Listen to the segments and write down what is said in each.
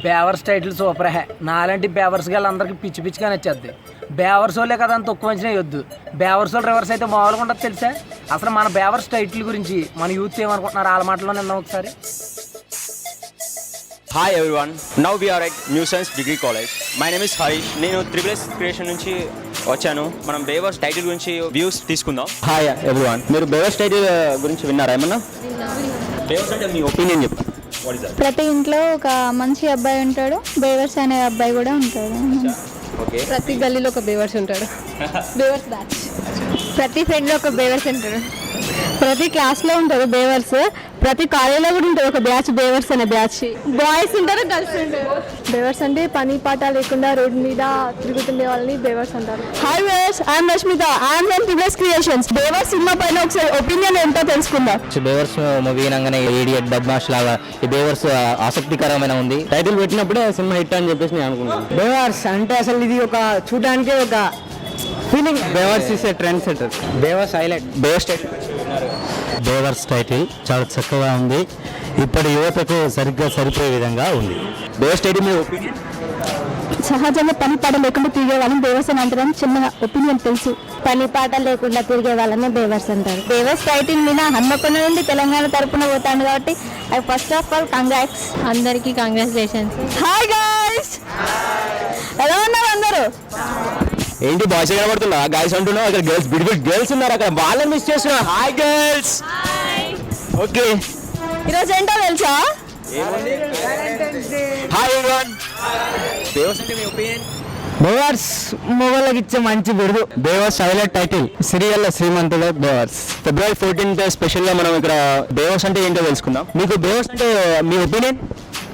బేవర్స్ title super హే. నాలాంటి బేవర్స్ గల అందరికి పిచ్చి పిచ్చిగా నచ్చేద్ది. బేవర్స్ వాళ్ళే కదా అంత తక్కువ అంచనా వద్దు. బేవర్స్ వాళ్ళు రివర్స్ అయితే మామూలుగా ఉంటుంది తెలుసా. అసలు మన బేవర్స్ టైటిల్ గురించి మన యూత్ ఏమనుకుంటున్నారు వాళ్ళ మాటలో నిన్న ఒకసారి. Hi everyone, now we are at new science degree college. My name is Harish. నేను త్రిబుల్ క్రియేషన్ నుంచి వచ్చాను. మనం బేవర్స్ టైటిల్ గురించి వ్యూస్ తీసుకుందాం. హాయ్ ఎవ్రీవన్, మీరు బేవర్స్ టైటిల్ గురించి విన్నారా ఏమన్నా? బేవర్స్ అంటే మీ ఒపీనియన్ చెప్పండి. ప్రతి ఇంట్లో ఒక మంచి అబ్బాయి ఉంటాడు, బేవర్స్ అనే అబ్బాయి కూడా ఉంటాడు. ఓకే, ప్రతి గల్లీలో ఒక బేవర్స్ ఉంటాడు. బేవర్స్ బ్యాచ్. ప్రతి ఫ్రెండ్లో ఒక బేవర్స్ ఉంటాడు. ప్రతి క్లాస్లో ఉంటారు బేవర్స్. ప్రతి కాలేజీలో కూడా ఉంటుంది ఒక బ్యాచ్ బేవర్స్ అనే బ్యాచ్. బాయ్స్ ఉంటారు, గర్ల్స్ ఉంటారు. బేవర్స్ అంటే పని పాట లేకుండా రోడ్ మీద తిరుగుతుండే వాళ్ళని బేవర్స్ అంటారు. హాయ్ బేవర్స్, I'm Rashmita, I'm from triple creations. బేవర్స్ సినిమా పైన ఒకసారి ఒపీనియన్ ఏంటో తెలుసుకుందాం. బేవర్స్ మూవీ అనగానే ఇడియట్ బద్మాష్ లాగా ఈ బేవర్స్ ఆసక్తికరమైన ఉంది. టైటిల్ పెట్టినప్పుడే సినిమా హిట్ అని చెప్పేసి నేను అనుకున్నాను. బేవర్స్ అంటే అసలు ఇది ఒక చూడడానికి ఒక ఫీలింగ్. బేవర్స్ ఇస్ ఏ ట్రెండ్ సెటర్. బేవర్స్ హైలైట్. బేవర్స్ టైటిల్ చాలా చక్కగా ఉంది. ఇప్పటి యువతకు సరిగ్గా సరిపోయే విధంగా ఉంది. బేవర్స్ టైటిల్ మీ ఒపీనియన్? సహజంగా పని పాట లేకుండా తిరిగే వాళ్ళని బేవర్స్ అని అంటారని చిన్న ఒపీనియన్ తెలుసు. పని పాట లేకుండా తిరిగే వాళ్ళని బేవర్స్ అంటారు. బేవర్స్ టైటిల్ మీద హన్మకొండ నుండి తెలంగాణ తరపున పోతాను కాబట్టి I first of all congrats. అందరికీ కంగ్రాచులేషన్స్. హాయ్ గైస్, ఎలా ఉన్నారు అందరూ? ఏంటి బాయ్స్ కనబడుతున్నా? గైస్ అంటున్నావు, అక్కడ గర్ల్స్ బ్యూటిఫుల్ గర్ల్స్ ఉన్నారు, అక్కడ వాళ్ళని మిస్ చేస్తున్నా. Hi girls. ఓకే, ఈరోజు ఏంటో తెలుసా? Hi everyone. బేవర్స్ అంటే మీ ఒపీనియన్? బేవర్స్ మొగోళ్ళకి ఇచ్చే మంచి బిరుదు. బేవర్స్ హైలైట్ టైటిల్ సీరియల్ శ్రీమంతుడు బేవర్స్. ఫిబ్రవరి 14th స్పెషల్గా మనం ఇక్కడ బేవర్స్ అంటే ఏంటో తెలుసుకుందాం. మీకు బేవర్స్ అంటే మీ ఒపీనియన్?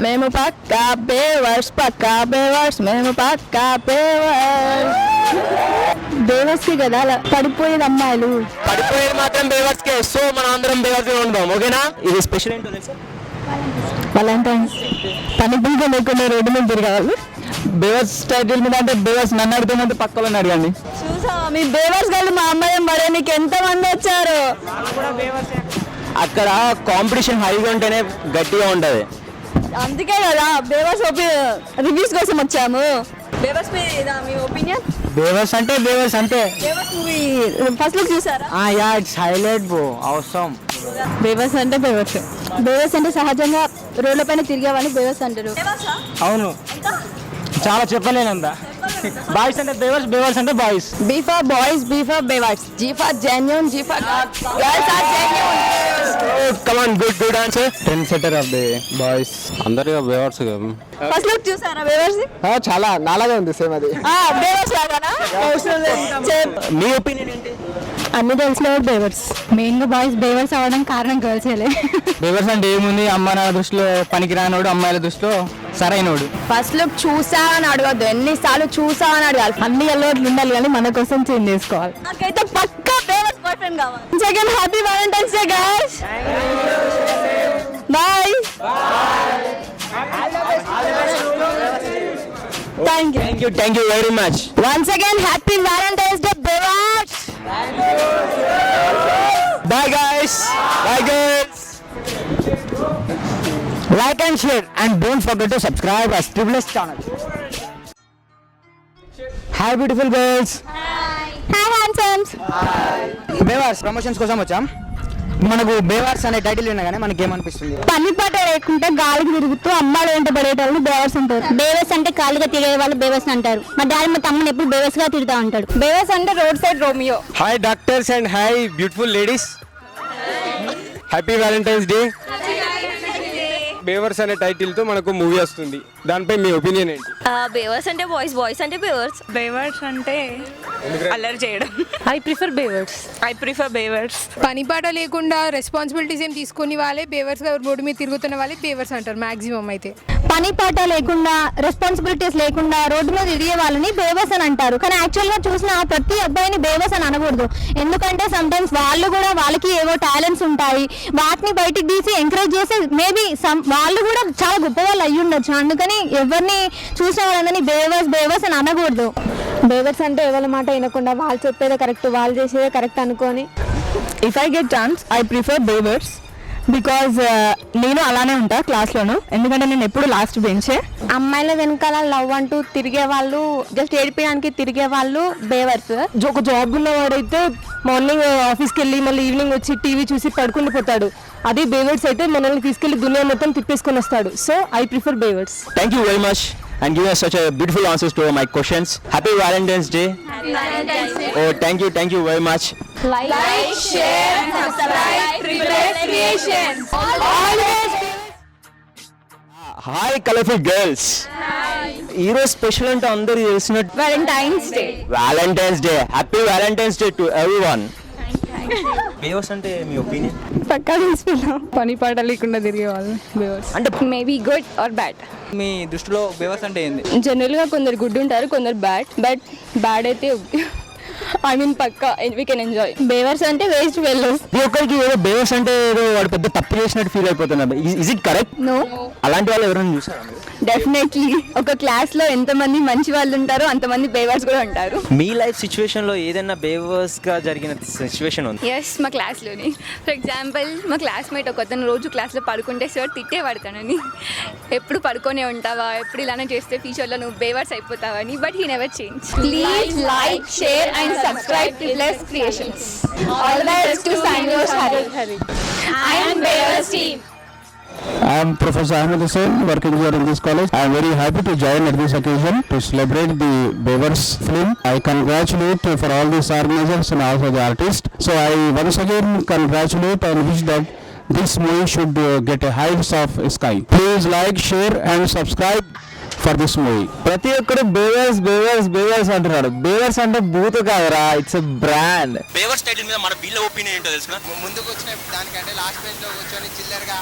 మేము పక్కా బేవర్స్, పక్కా బేవర్స్, మేము పక్కా బేవర్స్. బేవర్స్కి కదా అలా పడిపోయేది అమ్మాయిలు. పడిపోయేది మాత్రం బేవర్స్ కే. సో మనం అందరం బేవర్స్ ఉందాం, ఓకేనా? ఇది స్పెషల్ ఏంటో తెలుసా? వాలంటైన్స్. పని బీగ లేకుండా రోడ్డు మీద తిరగాలి. బేవర్స్ టైటిల్ మీద అంటే బేవర్స్ నన్ను అడుగుతుందంటే పక్కలను అడగండి. చూసా మీ బేవర్స్ గారు మా అమ్మాయి మరే నీకు ఎంత మంది వచ్చారు. అక్కడ కాంపిటీషన్ హైగా ఉంటేనే గట్టిగా ఉంటుంది. అందుకే కదా బేవర్స్ రివ్యూస్ కోసం వచ్చాము. బేవర్స్ మీద మీ ఒపీనియన్? బేవర్స్ అంటే బేవర్స్ అంతే. బేవర్స్ మూవీ ఫస్ట్ లుక్ చూసారా? యా, ఇట్స్ హైలైట్ బ్రో, అవసరం. బేవర్స్ అంటే బేవర్స్. బేవర్స్ అంటే సహజంగా రోడ్ల పైన తిరిగే వాళ్ళని బేవర్స్ అంటారు. అవును, చాలా చెప్పలేనంత. బాయ్స్ అంటే బేవర్స్, బేవర్స్ అంటే boys. B for boys, B for బేవర్స్, G for genuine, G for girls are genuine. Come on, good answer. Trend setter of the boys. అందరిగా బేవర్స్. ఫస్ట్ లుక్ చూసారా బేవర్స్? చాలా నాలాగా ఉంది సేమ్ అది. బేవర్స్ లాగానా? మీ ఒపీనియన్ ఏంటి? అన్ని తెలిసిన బేవర్స్. మెయిన్ గా బాయ్స్ బేవర్స్ అవ్వడం కారణం గర్ల్స్. బేవర్స్ అంటే ఏముంది, అమ్మ నా దృష్టిలో పనికిరానోడు, అమ్మాయిల దృష్టిలో సరైనోడు. ఫస్ట్ లుక్ చూసావని అడగద్దు, ఎన్నిసార్లు చూసావని అడగాలి. అన్ని అలవాట్లు ఉండాలి కానీ మన కోసం చేంజ్ చేసుకోవాలి. నాకైతే పక్కా బేవర్స్ బాయ్ ఫ్రెండ్ కావాలి. Second happy Valentine's Day guys. Bye. Thank you very much. Once again happy Valentine's Day బేవర్స్. Bye guys. Bye girls. Like and share and don't forget to subscribe our Triple S channel. Hi beautiful girls. Hi handsomes. బేవర్స్ promotions కోసం వచ్చాం. మనకు బేవర్స్ అనే title వినగానే మనకి ఏమనిపిస్తుంది? పని పాట లేకుంటే గాలికి తిరుగుతూ అమ్మాయిలు వెంట పడేటోళ్ళు బేవర్స్ అంటారు. బేవర్స్ అంటే ఖాళీగా తిరిగే వాళ్ళు బేవర్స్ అంటారు. మా డాడీ మా తమ్ముని ఎప్పుడు బేవర్స్ గా తిరుగుతూ ఉంటాడు. బేవర్స్ అంటే road side Romeo. Hi doctors and hi beautiful ladies. Happy Valentine's Day. బేవర్స్ అనే టైటిల్ తో మనకు మూవీ వస్తుంది, దానిపై మీ ఒపీనియన్ ఏంటి? బేవర్స్ అంటే బాయ్స్, బాయ్స్ అంటే బేవర్స్. బేవర్స్ అంటే అల్లరి చేయడం. ఐ ప్రిఫర్ బేవర్స్. పని పాట లేకుండా రెస్పాన్సిబిలిటీస్ ఏం తీసుకుని వాళ్ళే బేవర్స్ గా రోడ్డు మీద తిరుగుతున్న వాళ్ళే బేవర్స్ అంటారు మాక్సిమం అయితే. పని పాట లేకుండా రెస్పాన్సిబిలిటీస్ లేకుండా రోడ్డు మీద తిరిగే వాళ్ళని బేవర్స్ అని అంటారు. కానీ యాక్చువల్ గా చూసిన ప్రతి అబ్బాయిని బేవర్స్ అని అనకూడదు. ఎందుకంటే సమ్ టైమ్స్ వాళ్ళు కూడా వాళ్ళకి ఏవో టాలెంట్స్ ఉంటాయి, వాటిని బయటికి తీసి ఎంకరేజ్ చేసి మేబీ వాళ్ళు కూడా చాలా గొప్ప వాళ్ళు అయ్యి ఉండొచ్చు. అందుకని ఎవరిని చూసిన వాళ్ళని బేవర్స్ అని అనకూడదు. బేవర్స్ అంటే ఎవరి మాట వినకుండా వాళ్ళు చెప్పేదే కరెక్ట్, వాళ్ళు చేసేదే కరెక్ట్ అనుకొని. If I get chance, I prefer bravers. Because నేను అలానే ఉంటా క్లాస్లోను, ఎందుకంటే నేను ఎప్పుడు లాస్ట్ బెంచే. అమ్మాయిల వెనకాల లవ్ అంటూ తిరిగే వాళ్ళు, జస్ట్ ఏడిపించడానికి తిరిగే వాళ్ళు బేవర్స్. ఒక జాబ్ ఉన్నవాడైతే మార్నింగ్ ఆఫీస్కి వెళ్ళి మళ్ళీ ఈవినింగ్ వచ్చి టీవీ చూసి పడుకుని పోతాడు. అదే బేవర్స్ అయితే మనల్ని తీసుకెళ్లి దునియా మొత్తం తిప్పేసుకొని వస్తాడు. సో ఐ ప్రిఫర్ బేవర్స్. Thank you very much and giving us such a beautiful answers to my questions. Happy Valentine's Day. Oh, thank you very much. Like, share, subscribe, Triplets Creations. Hi colourful girls. ఈరోజు special అంటే అందరూ తెలిసినట్టు Valentine's Day. Valentine's day. Happy Valentine's day to everyone. బేవర్స్ అంటే మీ opinion? పక్కా తీసుకున్నాం. పని పాట లేకుండా తిరిగే వాళ్ళు బేవర్స్. అంటే మేబీ గుడ్ ఆర్ బ్యాడ్. మీ దృష్టిలో బేవర్స్ అంటే ఏంది? జనరల్గా కొందరు గుడ్ ఉంటారు, కొందరు బ్యాడ్. బట్ బ్యాడ్ అయితే ఐ మీన్ పక్కా వీ కెన్ ఎంజాయ్. బేవర్స్ అంటే వేస్ట్ ఫెలోస్. ఈ ఒక్కరికి ఏదో బేవర్స్ అంటే ఏదో వాడు పెద్ద తప్పు చేసినట్టు ఫీల్ అయిపోతున్నారు. Is it correct? నో, అలాంటి వాళ్ళు ఎవరైనా చూసారా మీరు? డెఫినెట్లీ ఒక క్లాస్లో ఎంతమంది మంచి వాళ్ళు ఉంటారో అంతమంది బేవర్స్ కూడా ఉంటారు. మీ లైఫ్ సిచ్యువేషన్ లో ఏదైనా బేవర్స్ గా జరిగిన సిచ్యువేషన్ ఉంది? ఎస్, మా క్లాస్లోని. ఫర్ ఎగ్జాంపుల్, మా క్లాస్మేట్ ఒక అతను రోజు క్లాస్లో పడుకుంటే సార్ తిట్టే పడతానని, ఎప్పుడు పడుకొనే ఉంటావా, ఎప్పుడు ఇలానే చేస్తే ఫ్యూచర్లో నువ్వు బేవర్స్ అయిపోతావని. But he never change. Please like, share and subscribe Triplets Creations. All the best to Sanjos Hari. I am Bevers team. I am Professor Ahmed Hussain, working here in this college. I am very happy to join at this occasion to celebrate the Bevers film. I congratulate for all these organizers and also the artists. So I once again congratulate and wish that this movie should get a heights of sky. Please like, share and subscribe for this movie. ప్రతి ఒక్కరు బేవర్స్ బేవర్స్ బేవర్స్ అంటున్నాడు. బేవర్స్ అంటే బూతు కాదురా, it's a brand. బేవర్స్ టైటిల్ మీద మన వీళ్ళ ఒపీనియన్ ఏంటో తెలుసునా? ముందుకు వచ్చిన దానికంటే లాస్ట్ బెంచ్లో కూర్చొని చిల్లర్గా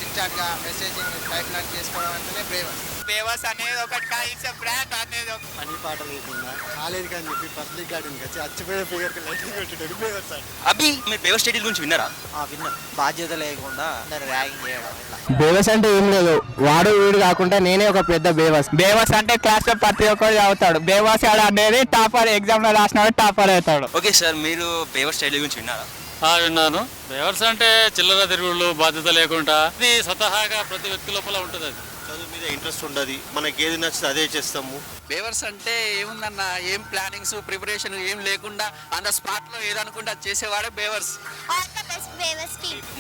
చిన్చాట్గా మెసేజింగ్ టైప్ లాంటి చేసుకోవడం అంటేనే బేవర్స్. బేవర్స్ అనేది ఒకటి కాదు, ఇట్స్ బ్రాండ్ అనేది ఒక పని పాట లేకుండా కాలేదు కానీ చెప్పి పబ్లిక్ గార్డెన్కి వచ్చి అచ్చిపోయే ఫిగర్కి లైటింగ్ కొట్టేటప్పుడు బేవర్స్ అంటే. అభి, మీరు బేవర్స్ టైటిల్ గురించి విన్నారా? విన్నా. బాధ్యత లేకుండా ర్యాగింగ్ చేయడం ఇట్లా. బేవర్స్ అంటే ఏం లేదు, వాడు వీడు కాకుండా నేనే ఒక పెద్ద బేవర్స్. బేవర్స్ అంటే క్లాస్ లో ప్రతి ఒక్కరు చదువుతాడు. బేవర్స్ అనేది టాపర్, ఎగ్జామ్ లో రాసినాడు టాపర్ అవుతాడు. ఓకే సార్, మీరు బేవర్స్ టైటిల్ గురించి విన్నారా? విన్నాను. బేవర్స్ అంటే చిల్లర తిరుగుళ్ళు, బాధ్యత లేకుండా, ఇది స్వతహాగా ప్రతి వ్యక్తి లోపల ఉంటుంది. అది చదువు మీద ఇంట్రెస్ట్ ఉండదు, మనకి ఏది నచ్చితే అదే చేస్తాము. బేవర్స్ అంటే ఏముందన్న, ఏం ప్లానింగ్స్ ప్రిపరేషన్ ఏం లేకుండా ఆన్ ద స్పాట్ లో ఏదనుకుంటే అది చేసేవాడే బేవర్స్.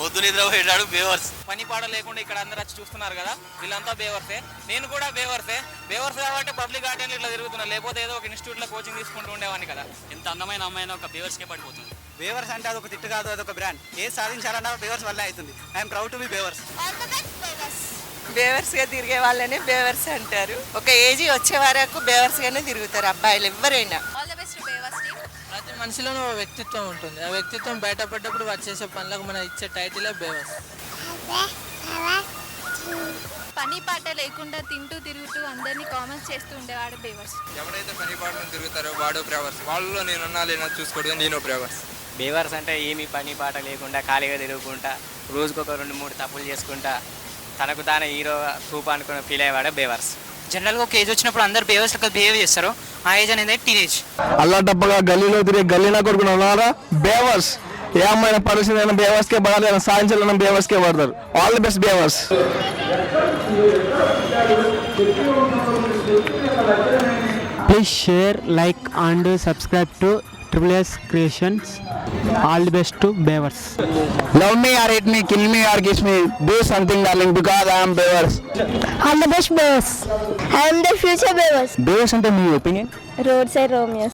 మొద్దు నిద్ర పోయేటాడు బేవర్స్. పని పాట లేకుండా ఇక్కడ అందరు వచ్చి చూస్తున్నారు కదా, వీళ్ళంతా బేవర్సే. నేను కూడా బేవర్సే. బేవర్స్ కాబట్టి పబ్లిక్ గార్డెన్ ఇట్లా తిరుగుతున్నా, లేకపోతే ఏదో ఒక ఇన్స్టిట్యూట్ లో కోచింగ్ తీసుకుంటూ ఉండేవాడిని కదా. ఎంత అందమైన అమ్మాయినా ఒక బేవర్స్కే పడిపోతుంది. బేవర్స్ అంటే అదొక తిట్టు కాదు, అదొక బ్రాండ్. ఏ సాధించాలన్నా బేవర్స్ వల్లే అవుతుంది. ఐఎమ్ ప్రౌడ్ టు బి బేవర్స్. బేవర్స్గా తిరిగే వాళ్ళని బేవర్స్ అంటారు. ఒక ఏజ్ వచ్చే వరకు బేవర్స్గానే తిరుగుతారు అబ్బాయిలు ఎవరైనా. ఆల్ ద బెస్ట్ బేవర్స్ టీమ్. ప్రతి మనిషిలోనూ ఒక వ్యక్తిత్వం ఉంటుంది. ఆ వ్యక్తిత్వం బయటపడ్డప్పుడు వాడు చేసే పనులకు మనం ఇచ్చే టైటిలే బేవర్స్. పని పాట లేకుండా తింటూ తిరుగుతూ అందరినీ కామెంట్స్ చేస్తూ ఉండేవాడు బేవర్స్. ఎవరైతే పని పాటలు తిరుగుతారో వాడు బేవర్స్. వాళ్ళలో నేనున్నా లేనా చూసుకోవడం నేను బేవర్స్. బేవర్స్ అంటే ఏమి పని పాట లేకుండా ఖాళీగా తిరుగుకుంటా, రోజుకొక 2-3 తప్పులు చేసుకుంటా, తనకు తానే హీరో సూప్ అనుకుని ఫీల్ అయ్యేవాడే బేవర్స్. జనరల్గా ఒక ఏజ్ వచ్చినప్పుడు అందరు బేవర్స్ లెక్క బిహేవ్ చేస్తారు. ఆ ఏజ్ అనేది టీనేజ్. అల్లా డబ్బగా గల్లీలో తిరిగే గల్లీనా కొడుకుని ఉన్నారా బేవర్స్. ఏ అమ్మాయిన పరిస్థితి అయినా బేవర్స్కే పడాలి, సాధించాలన్నా బేవర్స్కే పడతారు. ఆల్ ది బెస్ట్ బేవర్స్. Please share, like and subscribe to Triplets Creations. All the best to Bevers. Love me or hate me, kill me or kiss me, do something darling because I am Bevers. All the best Bevers. I am the future Bevers. బేవర్స్ అంటే మీ opinion? Road side Romeos.